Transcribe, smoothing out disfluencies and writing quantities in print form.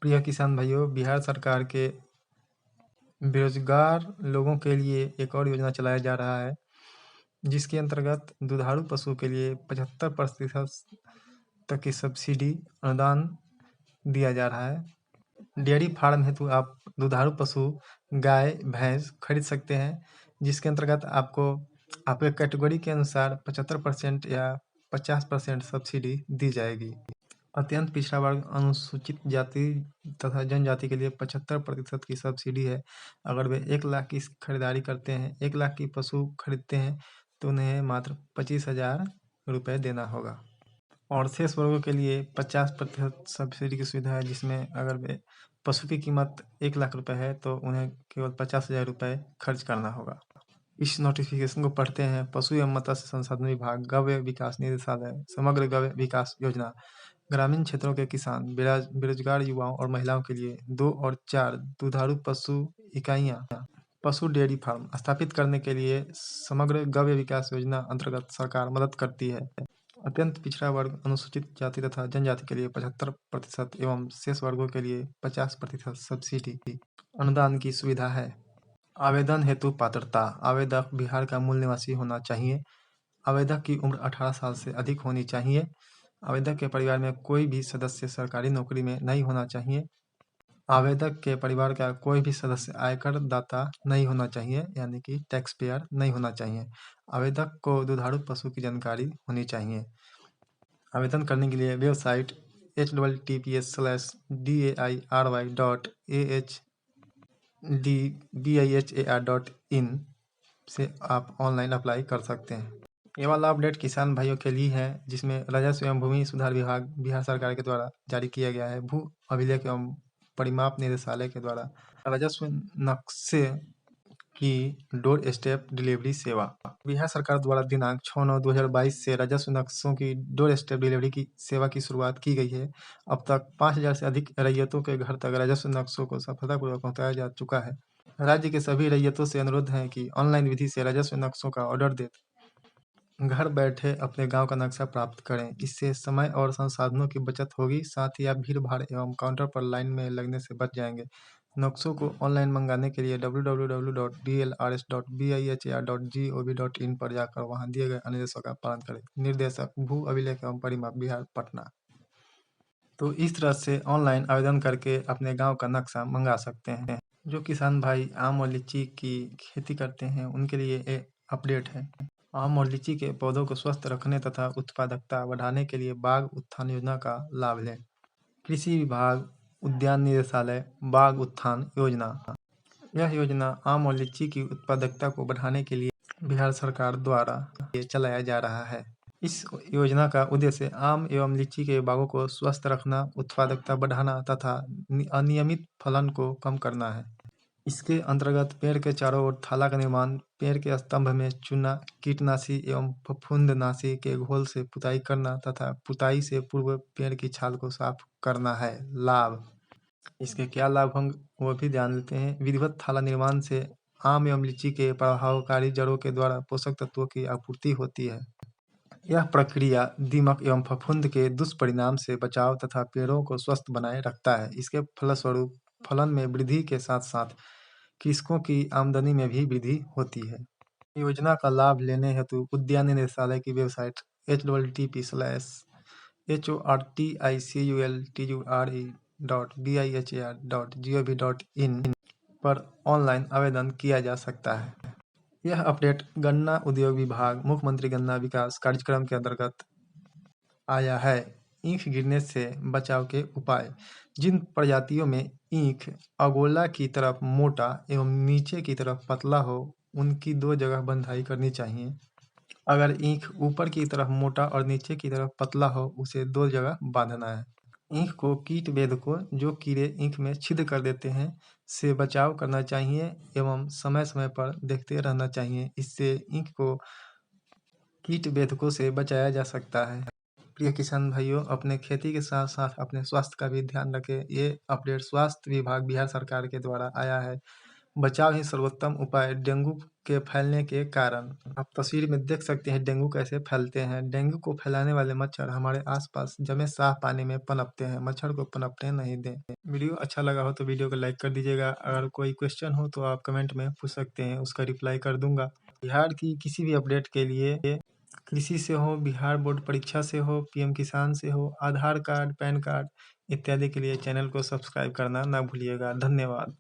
प्रिय किसान भाइयों, बिहार सरकार के बेरोजगार लोगों के लिए एक और योजना चलाया जा रहा है, जिसके अंतर्गत दुधारू पशु के लिए 75% तक की सब्सिडी अनुदान दिया जा रहा है। डेयरी फार्म हेतु आप दुधारू पशु गाय भैंस खरीद सकते हैं, जिसके अंतर्गत आपको आपके कैटेगरी के अनुसार 75% या 50% सब्सिडी दी जाएगी। अत्यंत पिछड़ा वर्ग, अनुसूचित जाति तथा जनजाति के लिए 75% की सब्सिडी है। अगर वे 1 लाख की खरीदारी करते हैं, 1 लाख की पशु खरीदते हैं, तो उन्हें मात्र 25,000 रुपये देना होगा। और शेष वर्गों के लिए 50% सब्सिडी की सुविधा है, जिसमें अगर वे पशु की कीमत 1 लाख रुपये है, तो उन्हें केवल 50,000 रुपये खर्च करना होगा। इस नोटिफिकेशन को पढ़ते हैं। पशु एवं मत्स्य संसाधन विभाग, गव्य विकास निदेशालय, समग्र गव्य विकास योजना ग्रामीण क्षेत्रों के किसान, बेरोजगार युवाओं और महिलाओं के लिए 2 और 4 दुधारू पशु इकाइयाँ पशु डेयरी फार्म स्थापित करने के लिए समग्र गव्य विकास योजना अंतर्गत सरकार मदद करती है। अत्यंत पिछड़ा वर्ग, अनुसूचित जाति तथा जनजाति के लिए 75% एवं शेष वर्गों के लिए 50% सब्सिडी अनुदान की सुविधा है। आवेदन हेतु पात्रता: आवेदक बिहार का मूल निवासी होना चाहिए। आवेदक की उम्र 18 साल से अधिक होनी चाहिए। आवेदक के परिवार में कोई भी सदस्य सरकारी नौकरी में नहीं होना चाहिए। आवेदक के परिवार का कोई भी सदस्य आयकर दाता नहीं होना चाहिए, यानी कि टैक्स पेयर नहीं होना चाहिए। आवेदक को दुधारू पशु की जानकारी होनी चाहिए। आवेदन करने के लिए वेबसाइट https://dai.ahbihar.in से आप ऑनलाइन अप्लाई कर सकते हैं। ये वाला अपडेट किसान भाइयों के लिए है, जिसमें राजस्व एवं भूमि सुधार विभाग बिहार सरकार के द्वारा जारी किया गया है। भू अभिलेख एवं परिमाप निदेशालय के द्वारा राजस्व नक्शे की डोर स्टेप डिलीवरी सेवा। बिहार सरकार द्वारा दिनांक 6/9/2022 से राजस्व नक्शों की डोर स्टेप डिलीवरी की सेवा की शुरुआत की गई है। अब तक 5,000 से अधिक रैयतों के घर तक राजस्व नक्शों को सफलतापूर्वक पहुंचाया जा चुका है। राज्य के सभी रैयतों से अनुरोध है कि ऑनलाइन विधि से राजस्व नक्शों का ऑर्डर दें, घर बैठे अपने गांव का नक्शा प्राप्त करें। इससे समय और संसाधनों की बचत होगी, साथ ही आप भीड़-भाड़ एवं काउंटर पर लाइन में लगने से बच जाएंगे। नक्शों को ऑनलाइन मंगाने के लिए www.dlrs.bihar.gov.in पर जाकर वहां दिए गए निर्देशों का पालन करें। निर्देशक, भू अभिलेख एवं परिमाप, बिहार, पटना। तो इस तरह से ऑनलाइन आवेदन करके अपने गांव का नक्शा मंगा सकते हैं। जो किसान भाई आम और लीची की खेती करते हैं, उनके लिए ये अपडेट है। आम और लीची के पौधों को स्वस्थ रखने तथा उत्पादकता बढ़ाने के लिए बाग उत्थान योजना का लाभ लें। कृषि विभाग, उद्यान निदेशालय, बाग उत्थान योजना। यह योजना आम और लीची की उत्पादकता को बढ़ाने के लिए बिहार सरकार द्वारा चलाया जा रहा है। इस योजना का उद्देश्य आम एवं लीची के बागों को स्वस्थ रखना, उत्पादकता बढ़ाना तथा अनियमित फलन को कम करना है। इसके अंतर्गत पेड़ के चारों ओर थाला का निर्माण, पेड़ के स्तंभ में चूना, कीटनाशी एवं फफूंदनाशी के घोल से पुताई करना तथा पुताई से पूर्व पेड़ की छाल को साफ करना है। लाभ: इसके क्या लाभ होंगे वो भी ध्यान लेते हैं। विधिवत थाला निर्माण से आम एवं लीची के प्रभावकारी जड़ों के द्वारा पोषक तत्वों की आपूर्ति होती है। यह प्रक्रिया दीमक एवं फफूंद के दुष्परिणाम से बचाव तथा पेड़ों को स्वस्थ बनाए रखता है। इसके फलस्वरूप फलन में वृद्धि के साथ साथ कृषकों की आमदनी में भी वृद्धि होती है। योजना का लाभ लेने हेतु उद्यान निदेशालय की वेबसाइट https://horticulture.bihar.gov.in पर ऑनलाइन आवेदन किया जा सकता है। यह अपडेट गन्ना उद्योग विभाग, मुख्यमंत्री गन्ना विकास कार्यक्रम के अंतर्गत आया है। ईंख गिरने से बचाव के उपाय: जिन प्रजातियों में ईंख अगोला की तरफ मोटा एवं नीचे की तरफ पतला हो, उनकी 2 जगह बंधाई करनी चाहिए। अगर ईंख ऊपर की तरफ मोटा और नीचे की तरफ पतला हो, उसे 2 जगह बांधना है। ईंख को कीट बेधकों, जो कीड़े ईंख में छिद्र कर देते हैं, से बचाव करना चाहिए एवं समय समय पर देखते रहना चाहिए। इससे ईंख को कीट बेधकों से बचाया जा सकता है। प्रिय किसान भाइयों, अपने खेती के साथ साथ अपने स्वास्थ्य का भी ध्यान रखें। ये अपडेट स्वास्थ्य विभाग बिहार सरकार के द्वारा आया है। बचाव ही सर्वोत्तम उपाय डेंगू के फैलने के कारण। आप तस्वीर में देख सकते हैं डेंगू कैसे फैलते हैं। डेंगू को फैलाने वाले मच्छर हमारे आसपास जमे साफ पानी में पनपते हैं। मच्छर को पनपने नहीं दें। वीडियो अच्छा लगा हो तो वीडियो को लाइक कर दीजिएगा। अगर कोई क्वेश्चन हो तो आप कमेंट में पूछ सकते हैं, उसका रिप्लाई कर दूंगा। बिहार की किसी भी अपडेट के लिए, कृषि से हो, बिहार बोर्ड परीक्षा से हो, पीएम किसान से हो, आधार कार्ड, पैन कार्ड इत्यादि के लिए चैनल को सब्सक्राइब करना ना भूलिएगा। धन्यवाद।